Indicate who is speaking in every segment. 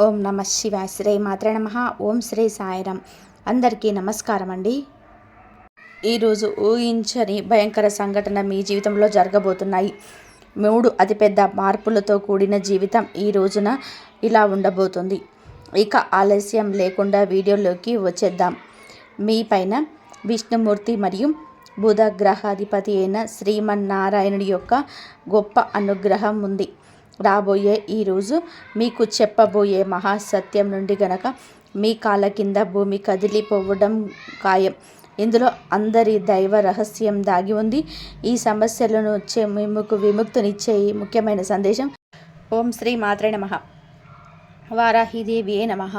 Speaker 1: ఓం నమ శివాయ. శ్రీ మాత్రే నమః. ఓం శ్రీ సాయిరామ్. అందరికీ నమస్కారం అండి. ఈరోజు ఊహించని భయంకర సంఘటన మీ జీవితంలో జరగబోతున్నాయి. 3 అతిపెద్ద మార్పులతో కూడిన జీవితం ఈ రోజున ఇలా ఉండబోతుంది. ఇక ఆలస్యం లేకుండా వీడియోలోకి వచ్చేద్దాం. మీ పైన విష్ణుమూర్తి మరియు బుధ గ్రహాధిపతి అయిన శ్రీమన్నారాయణుడి యొక్క గొప్ప అనుగ్రహం ఉంది. రాబోయే ఈరోజు మీకు చెప్పబోయే మహాసత్యం నుండి గనక మీ కాళ్ళ కింద భూమి కదిలిపోవడం ఖాయం. ఇందులో అందరి దైవ రహస్యం దాగి ఉంది. ఈ సమస్యలను వచ్చే మీకు విముక్తినిచ్చే ముఖ్యమైన సందేశం. ఓం శ్రీ మాత్రే నమః. వారాహిదేవియే నమః.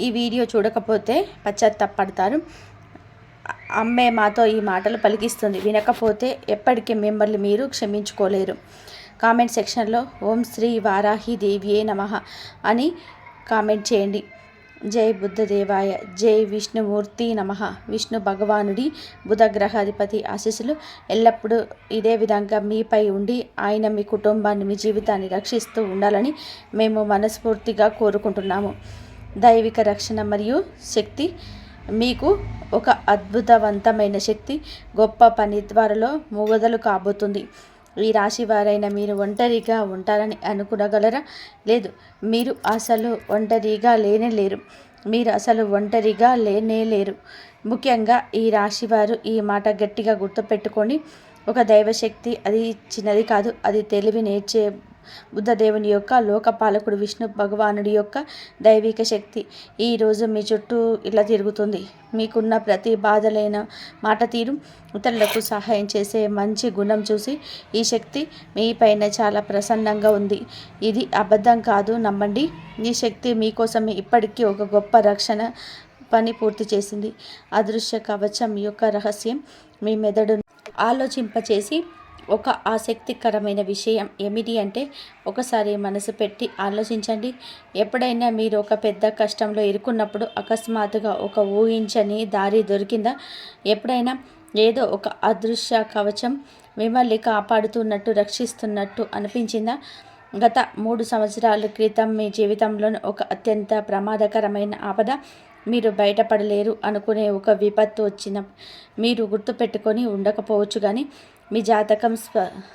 Speaker 1: ఈ వీడియో చూడకపోతే పశ్చాత్తాపడతారు. అమ్మే మాతో ఈ మాటలు పలికిస్తుంది. వినకపోతే ఎప్పటికీ మిమ్మల్ని మీరు క్షమించుకోలేరు. కామెంట్ సెక్షన్లో ఓం శ్రీ వారాహిదేవియే నమః అని కామెంట్ చేయండి. జై బుద్ధదేవాయ. జై విష్ణుమూర్తి నమః. విష్ణు భగవానుడి బుధ గ్రహాధిపతి ఆశీస్సులు ఎల్లప్పుడూ ఇదే విధంగా మీపై ఉండి ఆయన మీ కుటుంబాన్ని మీ జీవితాన్ని రక్షిస్తూ ఉండాలని మేము మనస్ఫూర్తిగా కోరుకుంటున్నాము. దైవిక రక్షణ మరియు శక్తి మీకు ఒక అద్భుతవంతమైన శక్తి, గొప్ప పని త్వరలో మొదలు కాబోతుంది. ఈ రాశి వారైన మీరు ఒంటరిగా ఉంటారని అనుకునగలరా? లేదు, మీరు అసలు ఒంటరిగా లేరు. మీరు అసలు ఒంటరిగా లేరు. ముఖ్యంగా ఈ రాశివారు ఈ మాట గట్టిగా గుర్తుపెట్టుకొని, ఒక దైవశక్తి అది చిన్నది కాదు, అది తెలివి నేర్చే బుద్ధదేవుని యొక్క లోకపాలకుడు విష్ణు భగవానుడి యొక్క దైవిక శక్తి ఈరోజు మీ చుట్టూ ఇలా తిరుగుతుంది. మీకున్న ప్రతి బాధలైన మాట తీరు, ఇతరులకు సహాయం చేసే మంచి గుణం చూసి ఈ శక్తి మీ పైన చాలా ప్రసన్నంగా ఉంది. ఇది అబద్ధం కాదు, నమ్మండి. ఈ శక్తి మీకోసమే ఇప్పటికీ ఒక గొప్ప రక్షణ పని పూర్తి చేసింది. అదృశ్య కవచం యొక్క రహస్యం మీ మెదడును ఆలోచింపచేసి ఒక ఆసక్తికరమైన విషయం ఏమిటి అంటే, ఒకసారి మనసు పెట్టి ఆలోచించండి. ఎప్పుడైనా మీరు ఒక పెద్ద కష్టంలో ఇరుక్కున్నప్పుడు అకస్మాత్తుగా ఒక ఊహించని దారి దొరికిందా? ఎప్పుడైనా ఏదో ఒక అదృశ్య కవచం మిమ్మల్ని కాపాడుతున్నట్టు, రక్షిస్తున్నట్టు అనిపించిందా? గత 3 సంవత్సరాల క్రితం మీ జీవితంలోని ఒక అత్యంత ప్రమాదకరమైన ఆపద, మీరు బయటపడలేరు అనుకునే ఒక విపత్తు వచ్చిన మీరు గుర్తుపెట్టుకొని ఉండకపోవచ్చు, కానీ మీ జాతకం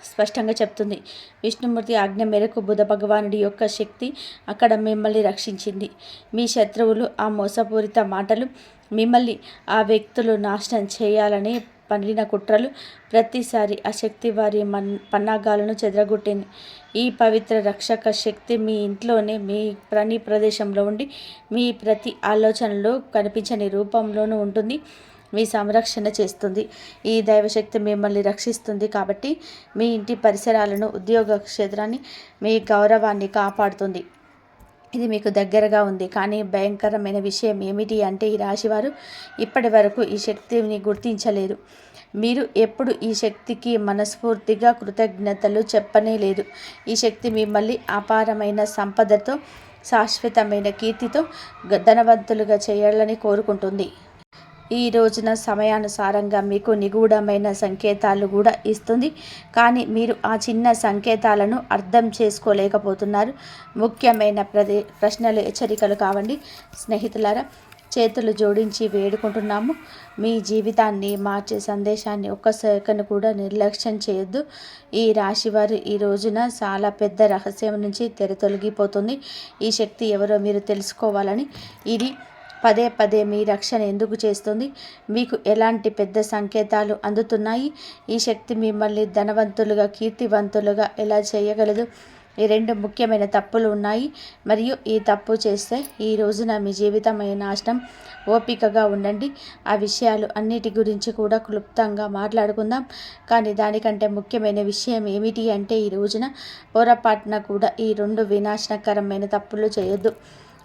Speaker 1: స్పష్టంగా చెప్తుంది. విష్ణుమూర్తి ఆజ్ఞ మేరకు బుధ భగవానుడి యొక్క శక్తి అక్కడ మిమ్మల్ని రక్షించింది. మీ శత్రువులు ఆ మోసపూరిత మాటలు, మిమ్మల్ని ఆ వ్యక్తులు నాశనం చేయాలని పన్నిన కుట్రలు, ప్రతిసారి ఆ శక్తి వారి పన్నాగాలను చెదరగొట్టింది. ఈ పవిత్ర రక్షక శక్తి మీ ఇంట్లోనే, మీ ప్రతి ప్రదేశంలో ఉండి, మీ ప్రతి ఆలోచనలో కనిపించని రూపంలోనూ ఉంటుంది. మీ సంరక్షణ చేస్తుంది. ఈ దైవశక్తి మిమ్మల్ని రక్షిస్తుంది కాబట్టి మీ ఇంటి పరిసరాలను, ఉద్యోగ క్షేత్రాన్ని, మీ గౌరవాన్ని కాపాడుతుంది. ఇది మీకు దగ్గరగా ఉంది. కానీ భయంకరమైన విషయం ఏమిటి అంటే, ఈ రాశివారు ఇప్పటి వరకు ఈ శక్తిని గుర్తించలేరు. మీరు ఎప్పుడు ఈ శక్తికి మనస్ఫూర్తిగా కృతజ్ఞతలు చెప్పనే లేదు. ఈ శక్తి మిమ్మల్ని అపారమైన సంపదతో, శాశ్వతమైన కీర్తితో ధనవంతులుగా చేయాలని కోరుకుంటుంది. ఈ రోజున సమయానుసారంగా మీకు నిగూఢమైన సంకేతాలు కూడా ఇస్తుంది. కానీ మీరు ఆ చిన్న సంకేతాలను అర్థం చేసుకోలేకపోతున్నారు. ముఖ్యమైన ప్రశ్నలు, హెచ్చరికలు కావండి. స్నేహితులారా, చేతులు జోడించి వేడుకుంటున్నాము. మీ జీవితాన్ని మార్చే సందేశాన్ని ఒక్క సెకను కూడా నిర్లక్ష్యం చేయొద్దు. ఈ రాశివారు ఈ రోజున చాలా పెద్ద రహస్యం నుంచి తొలగిపోతుంది. ఈ శక్తి ఎవరో మీరు తెలుసుకోవాలని ఇది పదే పదే మీ రక్షణ ఎందుకు చేస్తుంది? మీకు ఎలాంటి పెద్ద సంకేతాలు అందుతున్నాయి? ఈ శక్తి మిమ్మల్ని ధనవంతులుగా, కీర్తివంతులుగా ఎలా చేయగలదు? ఈ 2 ముఖ్యమైన తప్పులు ఉన్నాయి, మరియు ఈ తప్పు చేస్తే ఈ రోజున మీ జీవితం నాశనం. ఓపికగా ఉండండి. ఆ విషయాలు అన్నిటి గురించి కూడా క్లుప్తంగా మాట్లాడుకుందాం. కానీ దానికంటే ముఖ్యమైన విషయం ఏమిటి అంటే, ఈ రోజున పొరపాటున కూడా ఈ 2 వినాశనకరమైన తప్పులు చేయొద్దు.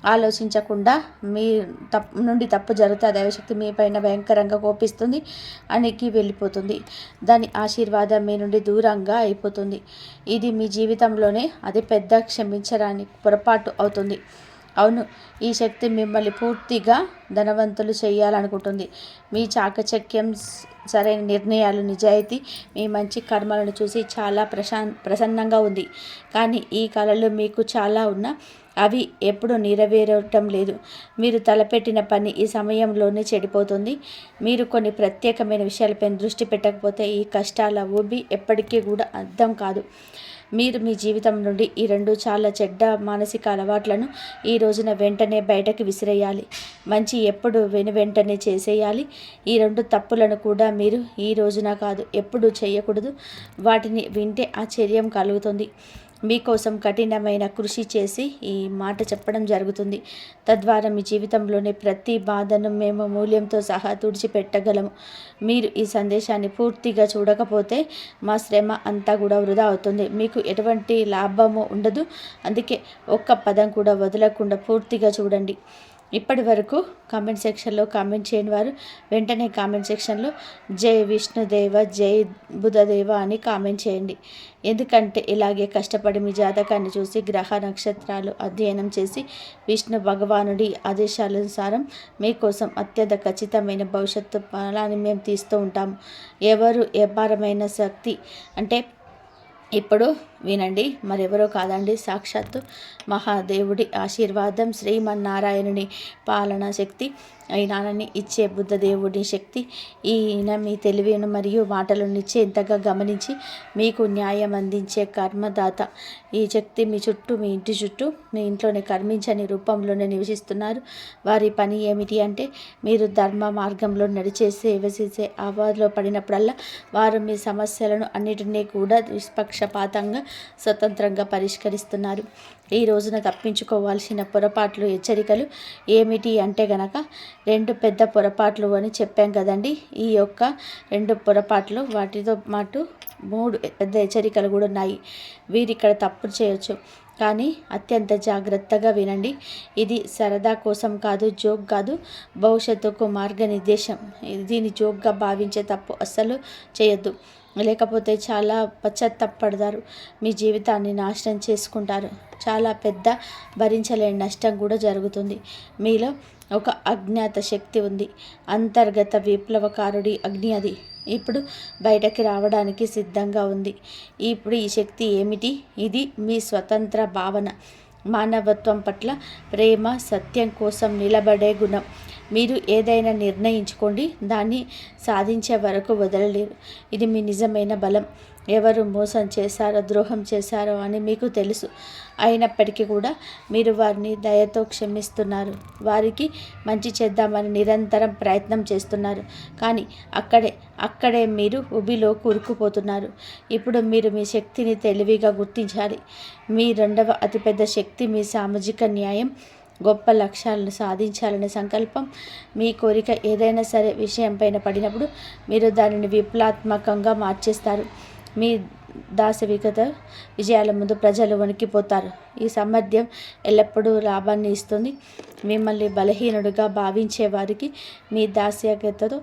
Speaker 1: ఆలోచించకుండా మీ తప్పు జరిగితే దైవశక్తి మీ పైన భయంకరంగా కోపిస్తుంది, అనికి వెళ్ళిపోతుంది. దాని ఆశీర్వాదం మీ నుండి దూరంగా అయిపోతుంది. ఇది మీ జీవితంలోనే అది పెద్ద క్షమించరాని పొరపాటు అవుతుంది. అవును, ఈ శక్తి మిమ్మల్ని పూర్తిగా ధనవంతులు చేయాలనుకుంటుంది. మీ చాకచక్యం, సరైన నిర్ణయాలు, నిజాయితీ, మీ మంచి కర్మలను చూసి చాలా ప్రసన్నంగా ఉంది. కానీ ఈ కళలు మీకు చాలా ఉన్న అవి ఎప్పుడు నెరవేరటం లేదు. మీరు తలపెట్టిన పని ఈ సమయంలోనే చెడిపోతుంది. మీరు కొన్ని ప్రత్యేకమైన విషయాలపై దృష్టి పెట్టకపోతే ఈ కష్టాల ఊబి ఎప్పటికీ కూడా అర్థం కాదు. మీరు మీ జీవితం నుండి ఈ 2 చాలా చెడ్డ మానసిక అలవాట్లను ఈ రోజున వెంటనే బయటకు విసిరేయాలి. మంచి ఎప్పుడు వెంటనే చేసేయాలి. ఈ 2 తప్పులను కూడా మీరు ఈ రోజున కాదు ఎప్పుడు చేయకూడదు. వాటిని వింటే ఆశ్చర్యం కలుగుతుంది. మీకోసం కఠినమైన కృషి చేసి ఈ మాట చెప్పడం జరుగుతుంది. తద్వారా మీ జీవితంలోని ప్రతి బాధను మేము మూల్యంతో సహా తుడిచిపెట్టగలము. మీరు ఈ సందేశాన్ని పూర్తిగా చూడకపోతే మా శ్రమ అంతా కూడా వృధా అవుతుంది. మీకు ఎటువంటి లాభము ఉండదు. అందుకే ఒక్క పదం కూడా వదలకుండా పూర్తిగా చూడండి. ఇప్పటి వరకు కామెంట్ సెక్షన్లో కామెంట్ చేయని వారు వెంటనే కామెంట్ సెక్షన్లో జై విష్ణుదేవ, జై బుధదేవ అని కామెంట్ చేయండి. ఎందుకంటే ఇలాగే కష్టపడి మీ జాతకాన్ని చూసి గ్రహ నక్షత్రాలు అధ్యయనం చేసి విష్ణు భగవానుడి ఆదేశానుసారం మీకోసం అత్యంత ఖచ్చితమైన భవిష్యత్తు ఫలాన్ని మేము తీస్తూ ఉంటాము. ఎవరు ఎవ్వరమైన శక్తి అంటే ఇప్పుడు వినండి, మరెవరో కాదండి, సాక్షాత్తు మహాదేవుడి ఆశీర్వాదం, శ్రీమన్నారాయణుని పాలనా శక్తి, ఈయనని ఇచ్చే బుద్ధదేవుడి శక్తి. ఈయన మీ తెలివిని మరియు మాటలను ఇచ్చేంతగా గమనించి మీకు న్యాయం అందించే కర్మదాత. ఈ శక్తి మీ చుట్టూ, మీ ఇంటి చుట్టూ, మీ ఇంట్లోనే కర్మించని రూపంలోనే నివసిస్తున్నారు. వారి పని ఏమిటి అంటే మీరు ధర్మ మార్గంలో నడిచే సేవ చేసే ఆవాలో పడినప్పుడల్లా వారు మీ సమస్యలను అన్నిటినీ కూడా నిష్పక్షపాతంగా స్వతంత్రంగా పరిష్కరిస్తున్నారు. ఈ రోజున తప్పించుకోవాల్సిన పొరపాట్లు, హెచ్చరికలు ఏమిటి అంటే గనక 2 పెద్ద పొరపాట్లు అని చెప్పాం కదండి. ఈ యొక్క 2 పొరపాట్లు వాటితో పాటు 3 పెద్ద హెచ్చరికలు కూడా ఉన్నాయి. వీరిక్కడ తప్పు చేయొచ్చు, కానీ అత్యంత జాగ్రత్తగా వినండి. ఇది సరదా కోసం కాదు, జోక్ కాదు, భవిష్యత్తుకు మార్గనిర్దేశం. దీన్ని జోక్గా భావించే తప్పు అస్సలు చేయొద్దు. లేకపోతే చాలా పశ్చాత్తాపడతారు. మీ జీవితాన్ని నాశనం చేసుకుంటారు. చాలా పెద్ద భరించలేని నష్టం కూడా జరుగుతుంది. మీలో ఒక అజ్ఞాత శక్తి ఉంది. అంతర్గత విప్లవకారుడి అగ్ని అది ఇప్పుడు బయటకి రావడానికి సిద్ధంగా ఉంది. ఇప్పుడు ఈ శక్తి ఏమిటి? ఇది మీ స్వతంత్ర భావన, మానవత్వం పట్ల ప్రేమ, సత్యం కోసం నిలబడే గుణం. మీరు ఏదైనా నిర్ణయించుకోండి, దాన్ని సాధించే వరకు వదలలేరు. ఇది మీ నిజమైన బలం. ఎవరు మోసం చేశారో, ద్రోహం చేశారో అని మీకు తెలుసు. అయినప్పటికీ కూడా మీరు వారిని దయతో క్షమిస్తున్నారు. వారికి మంచి చేద్దామని నిరంతరం ప్రయత్నం చేస్తున్నారు. కానీ అక్కడే మీరు ఉబిలో కూరుకుపోతున్నారు. ఇప్పుడు మీరు మీ శక్తిని తెలివిగా గుర్తించాలి. మీ 2వ అతిపెద్ద శక్తి మీ సామాజిక న్యాయం, గొప్ప లక్ష్యాలను సాధించాలనే సంకల్పం. మీ కోరిక ఏదైనా సరే విషయంపైన పడినప్పుడు మీరు దానిని విప్లవాత్మకంగా మార్చేస్తారు. మీ దాసవికత విజయాల ముందు ప్రజలు వణికిపోతారు. ఈ సామర్థ్యం ఎల్లప్పుడూ లాభాన్ని ఇస్తుంది. మిమ్మల్ని బలహీనుడిగా భావించే వారికి మీ దాస్యకతతో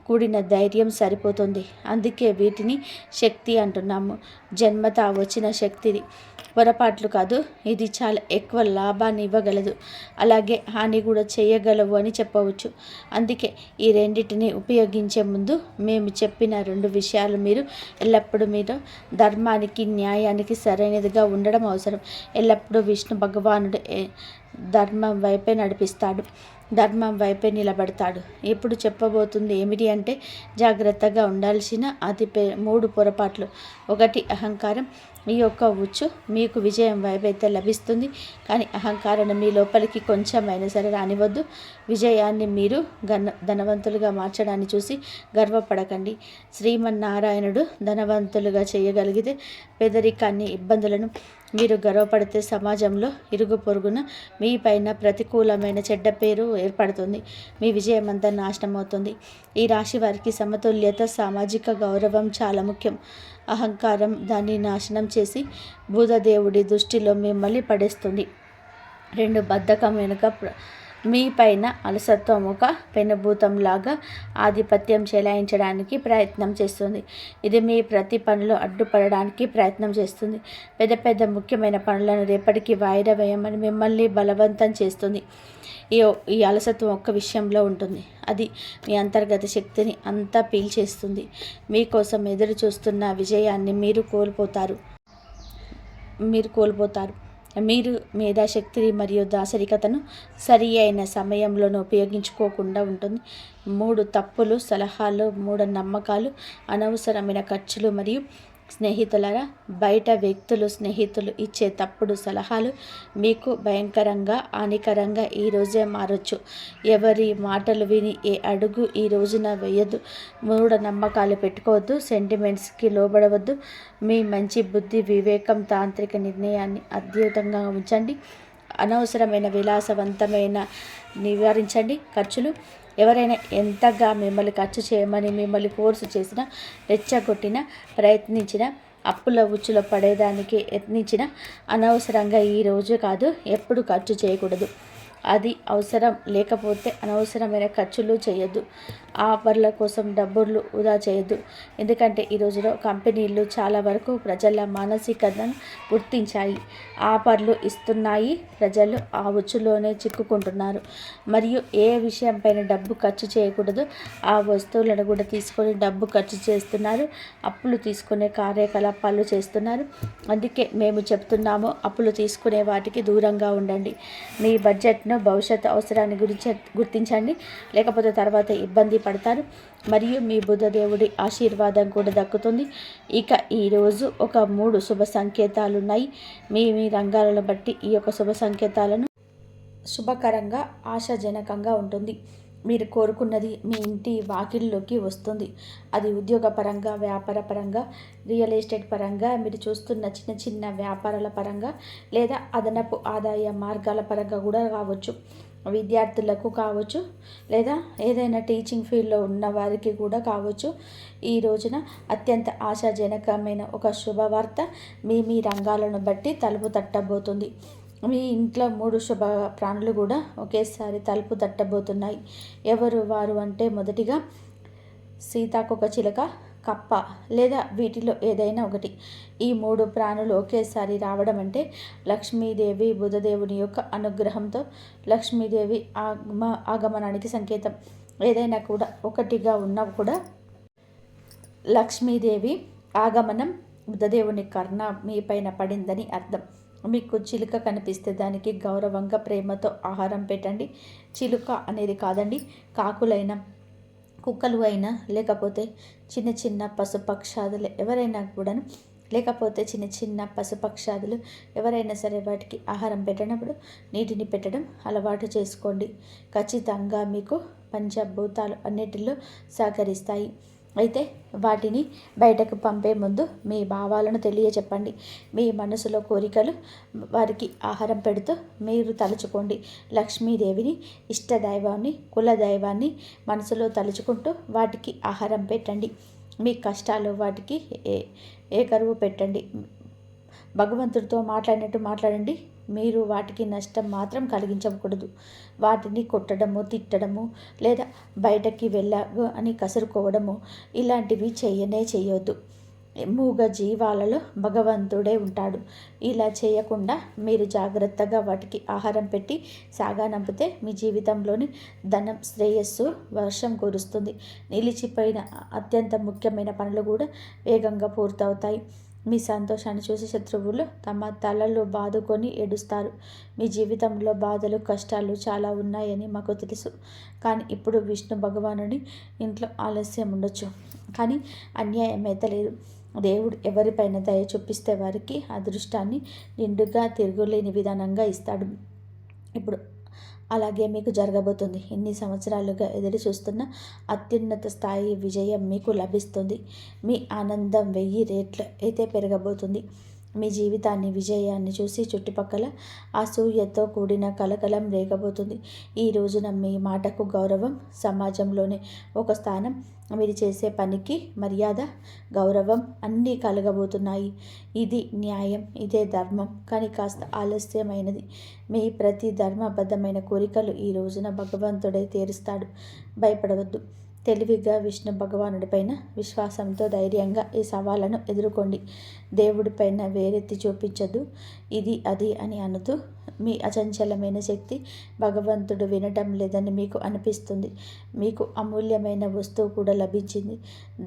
Speaker 1: కూడిన ధైర్యం సరిపోతుంది. అందుకే వీటిని శక్తి అంటున్నాము. జన్మతా వచ్చిన శక్తిది, పొరపాట్లు కాదు. ఇది చాలా ఎక్కువ లాభాన్ని ఇవ్వగలదు, అలాగే హాని కూడా చేయగలవు అని చెప్పవచ్చు. అందుకే ఈ రెండింటిని ఉపయోగించే ముందు మేము చెప్పిన 2 విషయాలు మీరు ఎల్లప్పుడూ మీరు ధర్మానికి, న్యాయానికి సరైనదిగా ఉండడం అవసరం. ఎల్లప్పుడూ విష్ణు భగవానుడు ధర్మం వైపే నడిపిస్తాడు, ధర్మం వైపే నిలబడతాడు. ఇప్పుడు చెప్పబోతుంది ఏమిటి అంటే జాగ్రత్తగా ఉండాల్సిన 3 పొరపాట్లు. 1 అహంకారం. ఈ యొక్క ఉచ్చు మీకు విజయం వైపైతే లభిస్తుంది, కానీ అహంకారాన్ని మీ లోపలికి కొంచెమైనా సరే రానివద్దు. విజయాన్ని మీరు ధనవంతులుగా మార్చడాన్ని చూసి గర్వపడకండి. శ్రీమన్నారాయణుడు ధనవంతులుగా చేయగలిగితే పేదరికాన్ని, ఇబ్బందులను మీరు గర్వపడితే సమాజంలో ఇరుగు పొరుగున మీ పైన ప్రతికూలమైన చెడ్డ పేరు ఏర్పడుతుంది. మీ విజయం అంతా నాశనం అవుతుంది. ఈ రాశి వారికి సమతుల్యత, సామాజిక గౌరవం చాలా ముఖ్యం. అహంకారం దాన్ని నాశనం చేసి బుధదేవుడి దృష్టిలో మిమ్మల్ని పడేస్తుంది. 2 బద్ధకం వెనుక మీ పైన అలసత్వం ఒక పెనుభూతంలాగా ఆధిపత్యం చెలాయించడానికి ప్రయత్నం చేస్తుంది. ఇది మీ ప్రతి పనిలో అడ్డుపడడానికి ప్రయత్నం చేస్తుంది. పెద్ద ముఖ్యమైన పనులను రేపటికి వాయిదా వేయమని మిమ్మల్ని బలవంతం చేస్తుంది. ఈ అలసత్వం ఒక్క విషయంలో ఉంటుంది. అది మీ అంతర్గత శక్తిని అంతా పీల్చేస్తుంది. మీకోసం ఎదురు చూస్తున్న విజయాన్ని మీరు కోల్పోతారు. మీరు మేధాశక్తిని మరియు దాసరికతను సరి అయిన సమయంలోనూ ఉపయోగించుకోకుండా ఉంటుంది. 3 తప్పులు, సలహాలు, మూఢనమ్మకాలు, అనవసరమైన ఖర్చులు మరియు స్నేహితులారా, బయట వ్యక్తులు, స్నేహితులు ఇచ్చే తప్పుడు సలహాలు మీకు భయంకరంగా హానికరంగా ఈరోజే మారొచ్చు. ఎవరి మాటలు విని ఏ అడుగు ఈ రోజున వేయద్దు. మూఢనమ్మకాలు పెట్టుకోవద్దు. సెంటిమెంట్స్కి లోబడవద్దు. మీ మంచి బుద్ధి, వివేకం, తాంత్రిక నిర్ణయాన్ని అద్భుతంగా ఉంచండి. అనవసరమైన విలాసవంతమైన నివారించండి. ఖర్చులు ఎవరైనా ఎంతగా మిమ్మల్ని ఖర్చు చేయమని మిమ్మల్ని ఫోర్స్ చేసినా, రెచ్చగొట్టినా, ప్రయత్నించిన, అప్పుల ఉచ్చులో పడేదానికి యత్నించిన అనవసరంగా ఈరోజు కాదు ఎప్పుడు ఖర్చు చేయకూడదు. అది అవసరం లేకపోతే అనవసరమైన ఖర్చులు చేయొద్దు. ఆఫర్ల కోసం డబ్బులు వృధా చేయొద్దు. ఎందుకంటే ఈ రోజులో కంపెనీలు చాలా వరకు ప్రజల మానసికతను గుర్తించాయి. ఆఫర్లు ఇస్తున్నాయి. ప్రజలు ఆ ఉచ్చులోనే చిక్కుకుంటున్నారు. మరియు ఏ విషయంపైన డబ్బు ఖర్చు చేయకూడదు ఆ వస్తువులను కూడా తీసుకొని డబ్బు ఖర్చు చేస్తున్నారు. అప్పులు తీసుకునే కార్యకలాపాలు చేస్తున్నారు. అందుకే మేము చెప్తున్నాము, అప్పులు తీసుకునే వాటికి దూరంగా ఉండండి. మీ బడ్జెట్ను భవిష్యత్ అవసరాన్ని గుర్తించండి. లేకపోతే తర్వాత ఇబ్బంది పడతారు. మరియు మీ బుధదేవుడి ఆశీర్వాదం కూడా దక్కుతుంది. ఇక ఈరోజు ఒక 3 శుభ సంకేతాలు ఉన్నాయి. మీ మీ రంగాలను బట్టి ఈ యొక్క శుభ సంకేతాలను శుభకరంగా, ఆశాజనకంగా ఉంటుంది. మీరు కోరుకున్నది మీ ఇంటి వాకిల్లోకి వస్తుంది. అది ఉద్యోగపరంగా, వ్యాపార పరంగా, రియల్ ఎస్టేట్ పరంగా, మీరు చూస్తున్న చిన్న చిన్న వ్యాపారాల పరంగా, లేదా అదనపు ఆదాయ మార్గాల పరంగా కూడా కావచ్చు. విద్యార్థులకు కావచ్చు, లేదా ఏదైనా టీచింగ్ ఫీల్డ్లో ఉన్న వారికి కూడా కావచ్చు. ఈ రోజున అత్యంత ఆశాజనకమైన ఒక శుభవార్త మీ మీ రంగాలను బట్టి తలుపు తట్టబోతుంది. మీ ఇంట్లో 3 శుభ ప్రాణులు కూడా ఒకేసారి తలుపు తట్టబోతున్నాయి. ఎవరు వారు అంటే, మొదటిగా సీతాకోకచిలుక, కప్ప లేదా వీటిలో ఏదైనా ఒకటి. ఈ 3 ప్రాణులు ఒకేసారి రావడం అంటే లక్ష్మీదేవి, బుధదేవుని యొక్క అనుగ్రహంతో లక్ష్మీదేవి ఆగమనానికి సంకేతం. ఏదైనా కూడా ఒకటిగా ఉన్నా కూడా లక్ష్మీదేవి ఆగమనం, బుధదేవుని కర్ణ మీ పైన పడిందని అర్థం. మీకు చిలుక కనిపిస్తే దానికి గౌరవంగా, ప్రేమతో ఆహారం పెట్టండి. చిలుక అనేది కాదండి, కాకులైనా, కుక్కలు అయినా, లేకపోతే చిన్న చిన్న పశుపక్షాదులు ఎవరైనా కూడాను, లేకపోతే చిన్న చిన్న పశుపక్షాదులు ఎవరైనా సరే వాటికి ఆహారం పెట్టినప్పుడు నీటిని పెట్టడం అలవాటు చేసుకోండి. ఖచ్చితంగా మీకు పంచభూతాలు అన్నిటిలో సహకరిస్తాయి. అయితే వాటిని బయటకు పంపే ముందు మీ భావాలను తెలియచెప్పండి. మీ మనసులో కోరికలు వారికి ఆహారం పెడుతూ మీరు తలుచుకోండి. లక్ష్మీదేవిని, ఇష్టదైవాన్ని, కులదైవాన్ని మనసులో తలుచుకుంటూ వాటికి ఆహారం పెట్టండి. మీ కష్టాలు వాటికి ఏకరువు పెట్టండి. భగవంతుడితో మాట్లాడినట్టు మాట్లాడండి. మీరు వాటికి నష్టం మాత్రం కలిగించకూడదు. వాటిని కొట్టడము, తిట్టడము, లేదా బయటకి వెళ్ళాగు అని కసురుకోవడము ఇలాంటివి చేయొద్దు. మూగ జీవాలలో భగవంతుడే ఉంటాడు. ఇలా చేయకుండా మీరు జాగ్రత్తగా వాటికి ఆహారం పెట్టి సాగనంపితే మీ జీవితంలోని ధనం, శ్రేయస్సు వర్షం కురుస్తుంది. నిలిచిపోయిన అత్యంత ముఖ్యమైన పనులు కూడా వేగంగా పూర్తవుతాయి. మీ సంతోషాన్ని చూసి శత్రువులు తమ తలలు బాదుకొని ఏడుస్తారు. మీ జీవితంలో బాధలు, కష్టాలు చాలా ఉన్నాయని మాకు తెలుసు. కానీ ఇప్పుడు విష్ణు భగవానుడి ఇంట్లో ఆలస్యం ఉండొచ్చు, కానీ అన్యాయం అయితే లేదు. దేవుడు ఎవరిపైన దయ చూపిస్తే వారికి అదృష్టాన్ని నిండుగా, తిరుగులేని విధానంగా ఇస్తాడు. ఇప్పుడు అలాగే మీకు జరగబోతుంది. ఇన్ని సంవత్సరాలుగా ఎదురు చూస్తున్న అత్యున్నత స్థాయి విజయం మీకు లభిస్తుంది. మీ ఆనందం 1000 రెట్లు అయితే పెరగబోతుంది. మీ జీవితాన్ని, విజయాన్ని చూసి చుట్టుపక్కల అసూయతో కూడిన కలకలం రేగబోతుంది. ఈ రోజున మీ మాటకు గౌరవం, సమాజంలోనే ఒక స్థానం, మీరు చేసే పనికి మర్యాద, గౌరవం అన్నీ కలగబోతున్నాయి. ఇది న్యాయం, ఇదే ధర్మం. కానీ కాస్త ఆలస్యమైనది. మీ ప్రతి ధర్మబద్ధమైన కోరికలు ఈ రోజున భగవంతుడే తీరుస్తాడు. భయపడవద్దు. తెలివిగా విష్ణు భగవానుడిపైన విశ్వాసంతో ధైర్యంగా ఈ సవాళ్ళను ఎదుర్కోండి. దేవుడిపైన వేరెత్తి చూపించద్దు. ఇది అది అని అనుతూ మీ అచంచలమైన శక్తి భగవంతుడు వినటం లేదని మీకు అనిపిస్తుంది. మీకు అమూల్యమైన వస్తువు కూడా లభించింది.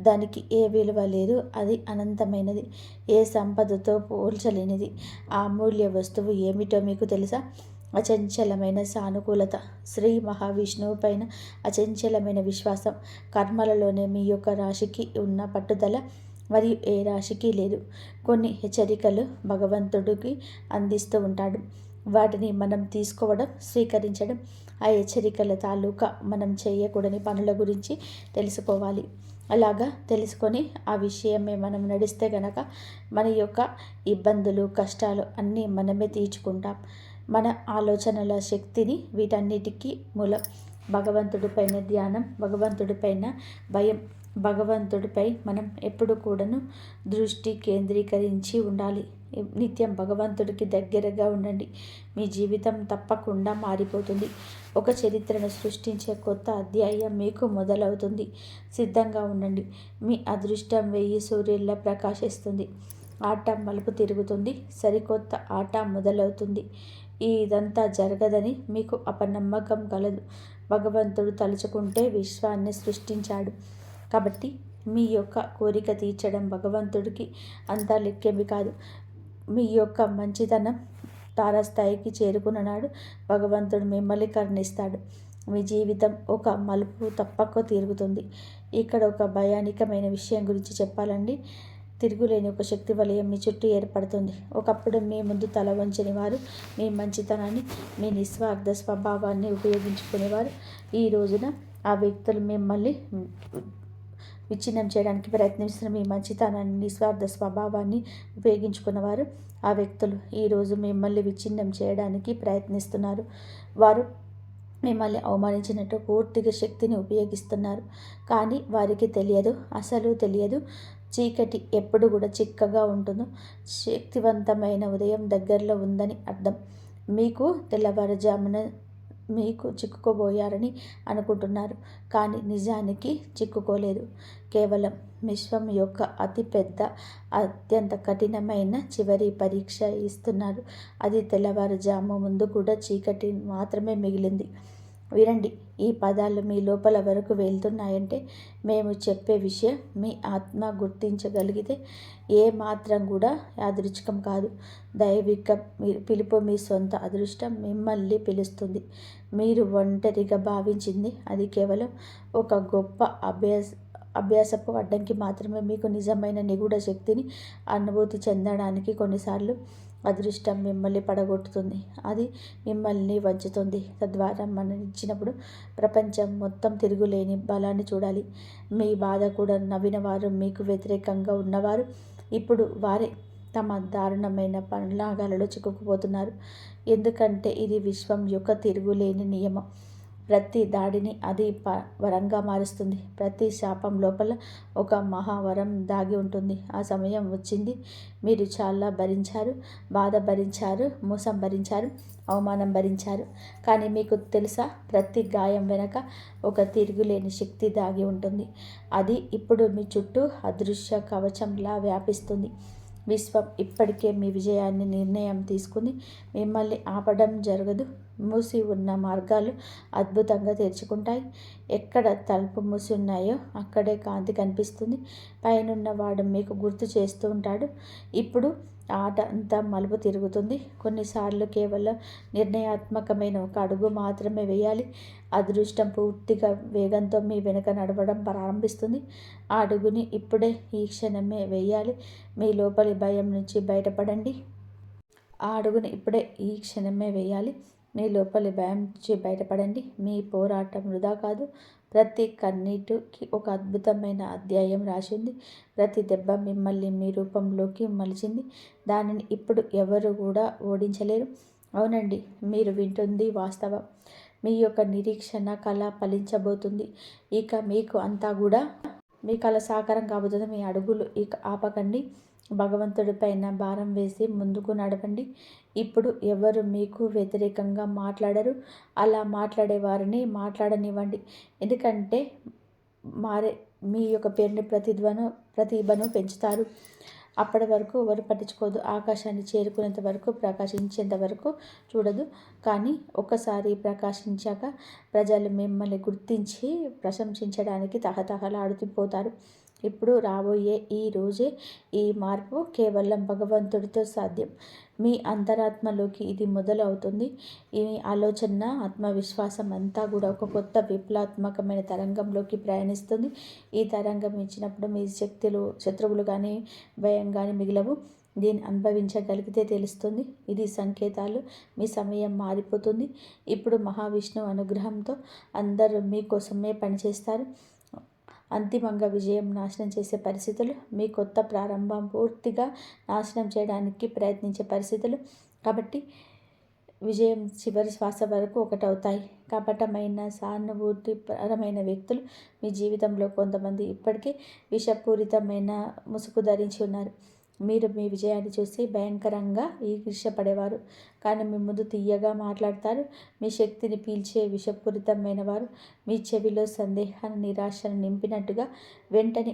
Speaker 1: దానికి ఏ విలువ లేదు. అది అనంతమైనది, ఏ సంపదతో పోల్చలేనిది. ఆ అమూల్య వస్తువు ఏమిటో మీకు తెలుసా? అచంచలమైన సానుకూలత, శ్రీ మహావిష్ణువు పైన అచంచలమైన విశ్వాసం. కర్మలలోనే మీ యొక్క రాశికి ఉన్న పట్టుదల మరియు ఏ రాశికి లేదు. కొన్ని హెచ్చరికలు భగవంతుడికి అందిస్తూ ఉంటాడు. వాటిని మనం తీసుకోవడం, స్వీకరించడం. ఆ హెచ్చరికల తాలూకా మనం చేయకూడని పనుల గురించి తెలుసుకోవాలి. అలాగా తెలుసుకొని ఆ విషయమే మనం నడిస్తే గనక మన యొక్క ఇబ్బందులు, కష్టాలు అన్నీ మనమే తీర్చుకుంటాం. మన ఆలోచనల శక్తిని వీటన్నిటికీ మూలం. భగవంతుడిపైన ధ్యానం, భగవంతుడిపైన భయం, భగవంతుడిపై మనం ఎప్పుడు కూడాను దృష్టి కేంద్రీకరించి ఉండాలి. నిత్యం భగవంతుడికి దగ్గరగా ఉండండి. మీ జీవితం తప్పకుండా మారిపోతుంది. ఒక చరిత్రను సృష్టించే కొత్త అధ్యాయం మీకు మొదలవుతుంది. సిద్ధంగా ఉండండి. మీ అదృష్టం 1000 సూర్యుల్లా ప్రకాశిస్తుంది. ఆట మలుపు తిరుగుతుంది. సరికొత్త ఆట మొదలవుతుంది. ఇదంతా జరగదని మీకు అపనమ్మకం కలదు. భగవంతుడు తలుచుకుంటే విశ్వాన్ని సృష్టించాడు. కాబట్టి మీ యొక్క కోరిక తీర్చడం భగవంతుడికి అంతా లెక్కేమి కాదు. మీ యొక్క మంచితనం తారాస్థాయికి చేరుకున్న నాడు భగవంతుడు మిమ్మల్ని కరుణిస్తాడు. మీ జీవితం ఒక మలుపు తప్పక తిరుగుతుంది. ఇక్కడ ఒక భయానకమైన విషయం గురించి చెప్పాలండి. తిరుగులేని ఒక శక్తి వలయం మీ చుట్టూ ఏర్పడుతుంది. ఒకప్పుడు మీ ముందు తల వంచని వారు, మీ మంచితనాన్ని, మీ నిస్వార్థ స్వభావాన్ని ఉపయోగించుకునేవారు. ఈ రోజున ఆ వ్యక్తులు మిమ్మల్ని విచ్ఛిన్నం చేయడానికి ప్రయత్నిస్తున్న మీ మంచితనాన్ని, నిస్వార్థ స్వభావాన్ని ఉపయోగించుకున్నవారు, ఆ వ్యక్తులు ఈరోజు మిమ్మల్ని విచ్ఛిన్నం చేయడానికి ప్రయత్నిస్తున్నారు. వారు మిమ్మల్ని అవమానించినట్టు పూర్తిగా శక్తిని ఉపయోగిస్తున్నారు. కానీ వారికి తెలియదు, అసలు తెలియదు, చీకటి ఎప్పుడు కూడా చిక్కగా ఉంటుందో శక్తివంతమైన ఉదయం దగ్గరలో ఉందని అర్థం. మీకు తెల్లవారుజామున మీకు చిక్కుకోబోయారని అనుకుంటున్నారు, కానీ నిజానికి చిక్కుకోలేదు. కేవలం విశ్వం యొక్క అతిపెద్ద, అత్యంత కఠినమైన చివరి పరీక్ష ఇస్తున్నారు. అది తెల్లవారుజాము ముందు కూడా చీకటి మాత్రమే మిగిలింది. వినండి, ఈ పదాలు మీ లోపల వరకు వెళ్తున్నాయంటే మేము చెప్పే విషయం మీ ఆత్మ గుర్తించగలిగితే ఏ మాత్రం కూడా యాదృచ్ఛికం కాదు. దైవిక పిలుపు, మీ సొంత అదృష్టం మిమ్మల్ని పిలుస్తుంది. మీరు ఒంటరిగా భావించింది అది కేవలం ఒక గొప్ప అభ్యాసపు అడ్డంకి మాత్రమే. మీకు నిజమైన నిగూఢ శక్తిని అనుభూతి చెందడానికి కొన్నిసార్లు అదృష్టం మిమ్మల్ని పడగొట్టుతుంది. అది మిమ్మల్ని వంచుతుంది. తద్వారా మనం ఇచ్చినప్పుడు ప్రపంచం మొత్తం తిరుగులేని బలాన్ని చూడాలి. మీ బాధ కూడా నవ్విన వారు, మీకు వ్యతిరేకంగా ఉన్నవారు ఇప్పుడు వారే తమ దారుణమైన పన్నాగాలలో చిక్కుకుపోతున్నారు. ఎందుకంటే ఇది విశ్వం యొక్క తిరుగులేని నియమం. ప్రతి దాడిని అది వరంగా మారుస్తుంది. ప్రతి శాపం లోపల ఒక మహావరం దాగి ఉంటుంది. ఆ సమయం వచ్చింది. మీరు చాలా భరించారు, బాధ భరించారు, మోసం భరించారు, అవమానం భరించారు. కానీ మీకు తెలుసా, ప్రతి గాయం వెనక ఒక తిరుగులేని శక్తి దాగి ఉంటుంది. అది ఇప్పుడు మీ చుట్టూ అదృశ్య కవచంలా వ్యాపిస్తుంది. విశ్వం ఇప్పటికే మీ విజయాన్ని నిర్ణయం తీసుకుని మిమ్మల్ని ఆపడం జరగదు. మూసి ఉన్న మార్గాలు అద్భుతంగా తెరుచుకుంటాయి. ఎక్కడ తలుపు మూసి ఉన్నాయో అక్కడే కాంతి కనిపిస్తుంది. పైనున్న వాడు మీకు గుర్తు చేస్తూ ఉంటాడు. ఇప్పుడు ఆట అంతా మలుపు తిరుగుతుంది. కొన్నిసార్లు కేవలం నిర్ణయాత్మకమైన ఒక అడుగు మాత్రమే వేయాలి. అదృష్టం పూర్తిగా వేగంతో మీ వెనుక నడవడం ప్రారంభిస్తుంది. ఆ అడుగుని ఇప్పుడే, ఈ క్షణమే వేయాలి. మీ లోపలి భయం నుంచి బయటపడండి. ఆ అడుగుని ఇప్పుడే, ఈ క్షణమే వేయాలి. మీ లోపలి భయం నుంచి బయటపడండి. మీ పోరాటం వృధా కాదు. ప్రతి కన్నీటికి ఒక అద్భుతమైన అధ్యాయం రాసింది. ప్రతి దెబ్బ మిమ్మల్ని మీ రూపంలోకి మలిచింది. దానిని ఇప్పుడు ఎవరు కూడా ఓడించలేరు. అవునండి, మీరు వింటుంది వాస్తవం. మీ యొక్క నిరీక్షణ కళ ఫలించబోతుంది. ఇక మీకు అంతా కూడా మీ కళ సాకారం కాబోతుంది. మీ అడుగులు ఇక ఆపకండి. భగవంతుడిపైన భారం వేసి ముందుకు నడవండి. ఇప్పుడు ఎవరు మీకు వ్యతిరేకంగా మాట్లాడరు. అలా మాట్లాడే వారిని మాట్లాడనివ్వండి. ఎందుకంటే మీ యొక్క పేరుని ప్రతిభను పెంచుతారు. అప్పటి వరకు ఎవరు పట్టించుకోదు. ఆకాశాన్ని చేరుకునేంత వరకు, ప్రకాశించేంత వరకు చూడదు. కానీ ఒక్కసారి ప్రకాశించాక ప్రజలు మిమ్మల్ని గుర్తించి ప్రశంసించడానికి తహతహలాడిపోతారు. ఇప్పుడు రాబోయే ఈ రోజే ఈ మార్పు కేవలం భగవంతుడితో సాధ్యం. మీ అంతరాత్మలోకి ఇది మొదలవుతుంది. ఈ ఆలోచన, ఆత్మవిశ్వాసం అంతా కూడా ఒక కొత్త విప్లవాత్మకమైన తరంగంలోకి ప్రయాణిస్తుంది. ఈ తరంగం ఇచ్చినప్పుడు మీ శత్రువులు కానీ భయం కానీ మిగిలవు. దీన్ని అనుభవించగలిగితే తెలుస్తుంది. ఇది సంకేతాలు. మీ సమయం మారిపోతుంది. ఇప్పుడు మహావిష్ణువు అనుగ్రహంతో అందరూ మీకోసమే పనిచేస్తారు. అంతిమంగా విజయం నాశనం చేసే పరిస్థితులు, మీ కొత్త ప్రారంభం పూర్తిగా నాశనం చేయడానికి ప్రయత్నించే పరిస్థితులు. కాబట్టి విజయం చివరి శ్వాస వరకు ఒకటవుతాయి. కపటమైన సానుభూతిపరమైన వ్యక్తులు మీ జీవితంలో కొంతమంది ఇప్పటికే విషపూరితమైన ముసుగు ధరించి ఉన్నారు. మీరు మీ విజయాన్ని చూసి భయంకరంగా ఈర్ష్యపడేవారు. కానీ మీ ముందు తీయగా మాట్లాడతారు. మీ శక్తిని పీల్చే విషపూరితమైన వారు మీ చెవిలో సందేహాన్ని, నిరాశను నింపినట్టుగా వెంటనే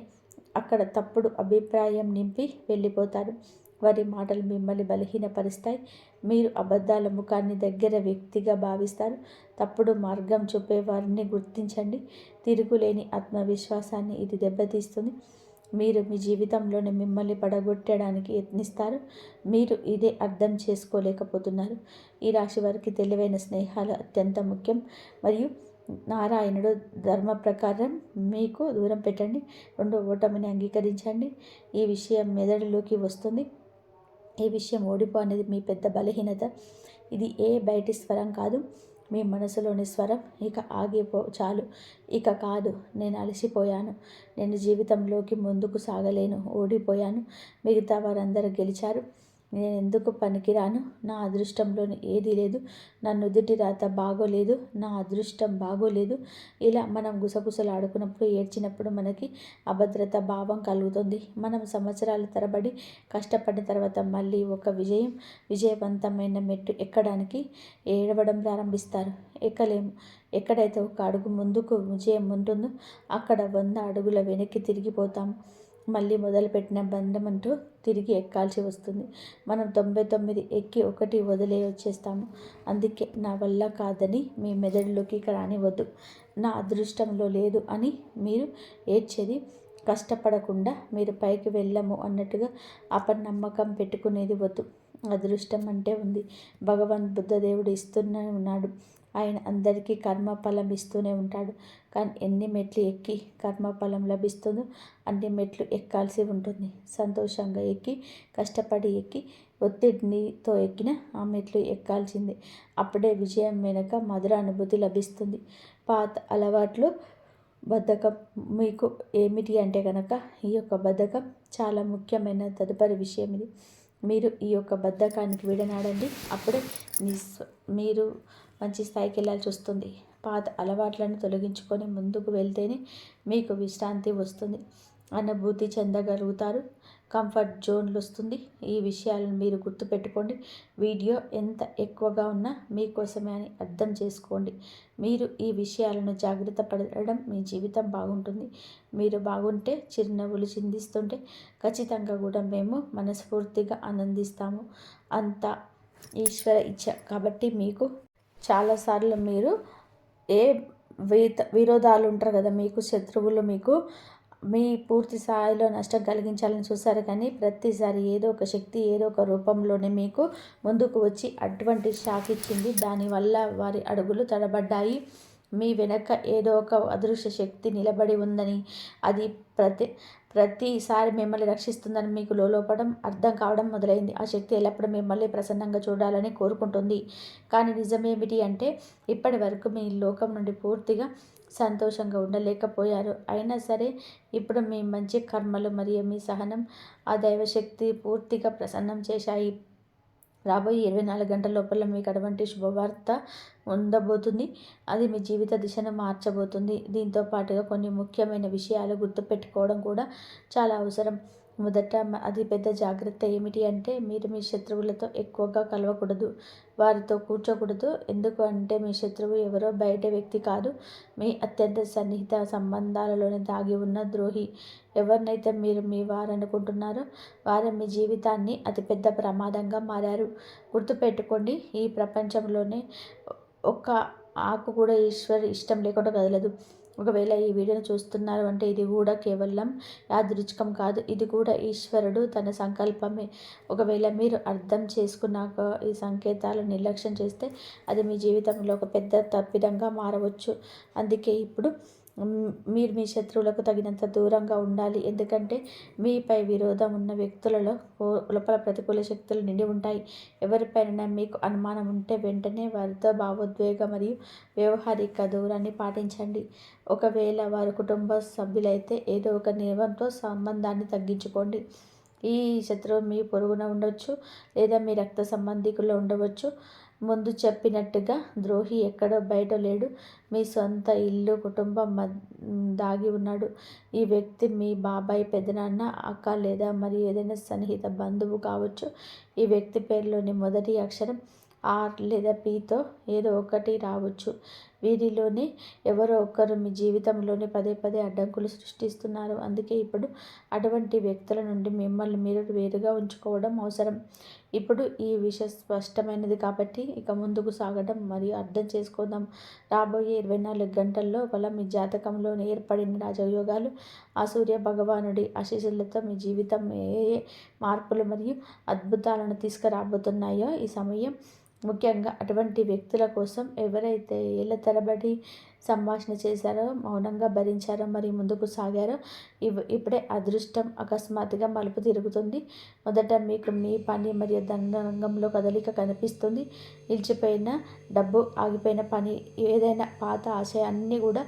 Speaker 1: అక్కడ తప్పుడు అభిప్రాయం నింపి వెళ్ళిపోతారు. వారి మాటలు మిమ్మల్ని బలహీనపరుస్తాయి. మీరు అబద్ధాల ముఖాన్ని దగ్గర వ్యక్తిగా భావిస్తారు. తప్పుడు మార్గం చూపే వారిని గుర్తించండి. తిరుగులేని ఆత్మవిశ్వాసాన్ని ఇది దెబ్బతీస్తుంది. మీరు మీ జీవితంలోనే మిమ్మల్ని పడగొట్టడానికి యత్నిస్తారు. మీరు ఇదే అర్థం చేసుకోలేకపోతున్నారు. ఈ రాశి వారికి తెలివైన స్నేహాలు అత్యంత ముఖ్యం. మరియు నారాయణుడు ధర్మ ప్రకారం మీకు దూరం పెట్టండి. రెండో ఓటమిని అంగీకరించండి. ఈ విషయం మెదడులోకి వస్తుంది. ఈ విషయం ఓడిపో అనేది మీ పెద్ద బలహీనత. ఇది ఏ బయటి స్వరం కాదు, మీ మనసులోని స్వరం. ఇక ఆగిపో, చాలు, ఇక కాదు, నేను అలసిపోయాను, నేను జీవితంలోకి ముందుకు సాగలేను, ఓడిపోయాను, మిగతా వారందరూ గెలిచారు, నేను ఎందుకు పనికిరాను, నా అదృష్టంలోని ఏదీ లేదు, నా నుదుటి రాత బాగోలేదు, నా అదృష్టం బాగోలేదు. ఇలా మనం గుసగుసలాడుకున్నప్పుడు, ఏడ్చినప్పుడు మనకి అభద్రత భావం కలుగుతుంది. మనం సంవత్సరాల తరబడి కష్టపడిన తర్వాత మళ్ళీ ఒక విజయవంతమైన మెట్టు ఎక్కడానికి ఏడవడం ప్రారంభిస్తారు. ఎక్కలేము. ఎక్కడైతే ఒక అడుగు ముందుకు విజయం ఉంటుందో అక్కడ 100 అడుగుల వెనక్కి తిరిగిపోతాము. మళ్ళీ మొదలుపెట్టిన బంధమంటూ తిరిగి ఎక్కాల్సి వస్తుంది. మనం 99 ఎక్కి 1 వదిలే వచ్చేస్తాము. అందుకే నా వల్ల కాదని మీ మెదడులోకి రానివ్వద్దు. నా అదృష్టంలో లేదు అని మీరు ఏడ్చేది. కష్టపడకుండా మీరు పైకి వెళ్ళము అన్నట్టుగా అపనమ్మకం పెట్టుకునేది వద్దు. అదృష్టం అంటే ఉంది. బుద్ధదేవుడు ఇస్తూనే ఉన్నాడు. ఆయన అందరికీ కర్మఫలం ఇస్తూనే ఉంటాడు. కానీ ఎన్ని మెట్లు ఎక్కి కర్మఫలం లభిస్తుందో అన్ని మెట్లు ఎక్కాల్సి ఉంటుంది. సంతోషంగా ఎక్కి, కష్టపడి ఎక్కి, ఒత్తిడితో ఎక్కిన ఆ మెట్లు ఎక్కాల్సిందే. అప్పుడే విజయం వెనుక మధుర అనుభూతి లభిస్తుంది. పాత అలవాట్లు, బద్ధకం మీకు ఏమిటి అంటే కనుక ఈ యొక్క బద్ధకం చాలా ముఖ్యమైన తదుపరి విషయం ఇది. మీరు ఈ యొక్క బద్ధకానికి విడనాడండి. అప్పుడే మీరు మంచి స్థాయికి వెళ్ళాల్సి వస్తుంది. పాత అలవాట్లను తొలగించుకొని ముందుకు వెళ్తేనే మీకు విశ్రాంతి వస్తుంది. అనుభూతి చెందగలుగుతారు. కంఫర్ట్ జోన్లు వస్తుంది. ఈ విషయాలను మీరు గుర్తుపెట్టుకోండి. వీడియో ఎంత ఎక్కువగా ఉన్నా మీకోసమే అని అర్థం చేసుకోండి. మీరు ఈ విషయాలను జాగ్రత్త పడడం మీ జీవితం బాగుంటుంది. మీరు బాగుంటే, చిరునవ్వులు చిందిస్తుంటే ఖచ్చితంగా కూడా మేము మనస్ఫూర్తిగా ఆనందిస్తాము. అంతా ఈశ్వర ఇచ్ఛ. కాబట్టి మీకు చాలాసార్లు మీరు ఏ విరోధాలు ఉంటారు కదా, మీకు శత్రువులు మీకు మీ పూర్తి స్థాయిలో నష్టం కలిగించాలని చూస్తారు. కానీ ప్రతిసారి ఏదో ఒక శక్తి ఏదో ఒక రూపంలోనే మీకు ముందుకు వచ్చి అటువంటి షాక్ ఇచ్చింది. దానివల్ల వారి అడుగులు తడబడ్డాయి. మీ వెనక ఏదో ఒక అదృశ్య శక్తి నిలబడి ఉందని, అది ప్రతిసారి మిమ్మల్ని రక్షిస్తుందని మీకు లోపడం అర్థం కావడం మొదలైంది. ఆ శక్తి ఎల్లప్పుడూ మిమ్మల్ని ప్రసన్నంగా చూడాలని కోరుకుంటుంది. కానీ నిజమేమిటి అంటే ఇప్పటి వరకు మీ లోకం నుండి పూర్తిగా సంతోషంగా ఉండలేకపోయారు. అయినా సరే ఇప్పుడు మీ మంచి కర్మలు మరియు మీ సహనం ఆ దైవశక్తి పూర్తిగా ప్రసన్నం చేశాయి. రాబోయే 24 గంటల లోపల మీకు అటువంటి శుభవార్త ఉండబోతుంది. అది మీ జీవిత దిశను మార్చబోతుంది. దీంతో పాటుగా కొన్ని ముఖ్యమైన విషయాలు గుర్తుపెట్టుకోవడం కూడా చాలా అవసరం. మొదట అది పెద్ద జాగ్రత్త ఏమిటి అంటే మీరు మీ శత్రువులతో ఎక్కువగా కలవకూడదు, వారితో కూర్చోకూడదు. ఎందుకు అంటే మీ శత్రువు ఎవరో బయట వ్యక్తి కాదు, మీ అత్యంత సన్నిహిత సంబంధాలలోనే దాగి ఉన్న ద్రోహి. ఎవరినైతే మీరు మీ వారనుకుంటున్నారో వారు మీ జీవితాన్ని అతిపెద్ద ప్రమాదంగా మారారు. గుర్తుపెట్టుకోండి, ఈ ప్రపంచంలోనే ఒక్క ఆకు కూడా ఈశ్వర్ ఇష్టం లేకుండా కదలదు. ఒకవేళ ఈ వీడియోని చూస్తున్నారు అంటే ఇది కూడా కేవలం యాదృచ్ఛికం కాదు, ఇది కూడా ఈశ్వరుడు తన సంకల్పమే. ఒకవేళ మీరు అర్థం చేసుకున్నాక ఈ సంకేతాలు నిర్లక్ష్యం చేస్తే అది మీ జీవితంలో ఒక పెద్ద తప్పిదంగా మారవచ్చు. అందుకే ఇప్పుడు మీరు మీ శత్రువులకు తగినంత దూరంగా ఉండాలి. ఎందుకంటే మీపై విరోధం ఉన్న వ్యక్తులలో లోపల ప్రతికూల శక్తులు నిండి ఉంటాయి. ఎవరిపైన మీకు అనుమానం ఉంటే వెంటనే వారితో భావోద్వేగ మరియు వ్యవహారిక దూరాన్ని పాటించండి. ఒకవేళ వారు కుటుంబ సభ్యులైతే ఏదో ఒక నియమంతో సంబంధాన్ని తగ్గించుకోండి. ఈ శత్రువు మీ పొరుగున ఉండవచ్చు లేదా మీ రక్త సంబంధికుల్లో ఉండవచ్చు. ముందు చెప్పినట్టుగా ద్రోహి ఎక్కడో బయట లేడు, మీ సొంత ఇల్లు కుటుంబం దాగి ఉన్నాడు. ఈ వ్యక్తి మీ బాబాయ్, పెదనాన్న, అక్క లేదా మరి ఏదైనా సన్నిహిత బంధువు కావచ్చు. ఈ వ్యక్తి పేరులోని మొదటి అక్షరం ఆర్ లేదా పితో ఏదో ఒకటి రావచ్చు. వీరిలోనే ఎవరో ఒకరు మీ జీవితంలోని పదే పదే అడ్డంకులు సృష్టిస్తున్నారు. అందుకే ఇప్పుడు అటువంటి వ్యక్తుల నుండి మిమ్మల్ని మీరు వేరుగా ఉంచుకోవడం అవసరం. ఇప్పుడు ఈ విషయం స్పష్టమైనది కాబట్టి ఇక ముందుకు సాగడం మరియు అర్థం చేసుకుందాం. రాబోయే 24 గంటల్లో మీ జాతకంలో ఏర్పడిన రాజయోగాలు, ఆ సూర్య భగవానుడి ఆశీస్సులతో మీ జీవితం ఏ మార్పులు మరియు అద్భుతాలను తీసుకురాబోతున్నాయో. ఈ సమయం ముఖ్యంగా అటువంటి వ్యక్తుల కోసం ఎవరైతే ఏళ్ల తరబడి సంభాషణ చేశారో, మౌనంగా భరించారో మరియు ముందుకు సాగారో, ఇప్పుడే అదృష్టం అకస్మాత్తుగా మలుపు తిరుగుతుంది. మొదట మీకు మీ పని మరియు ధన రంగంలో కదలిక కనిపిస్తుంది. నిలిచిపోయిన డబ్బు, ఆగిపోయిన పని, ఏదైనా పాత ఆశయాన్ని కూడా,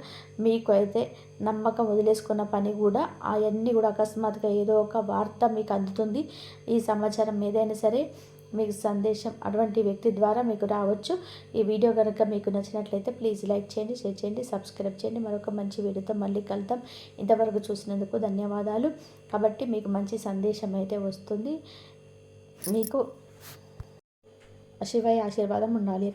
Speaker 1: మీకు అయితే నమ్మకం వదిలేసుకున్న పని కూడా, అవన్నీ కూడా అకస్మాత్తుగా ఏదో ఒక వార్త మీకు అందుతుంది. ఈ సమాచారం ఏదైనా సరే మీకు సందేశం అటువంటి వ్యక్తి ద్వారా మీకు రావచ్చు. ఈ వీడియో కనుక మీకు నచ్చినట్లయితే ప్లీజ్ లైక్ చేయండి, షేర్ చేయండి, సబ్స్క్రైబ్ చేయండి. మరొక మంచి వీడియోతో మళ్ళీ కలుద్దాం. ఇంతవరకు చూసినందుకు ధన్యవాదాలు. కాబట్టి మీకు మంచి సందేశం అయితే వస్తుంది. మీకు శివయ్య ఆశీర్వాదం ఉండాలి.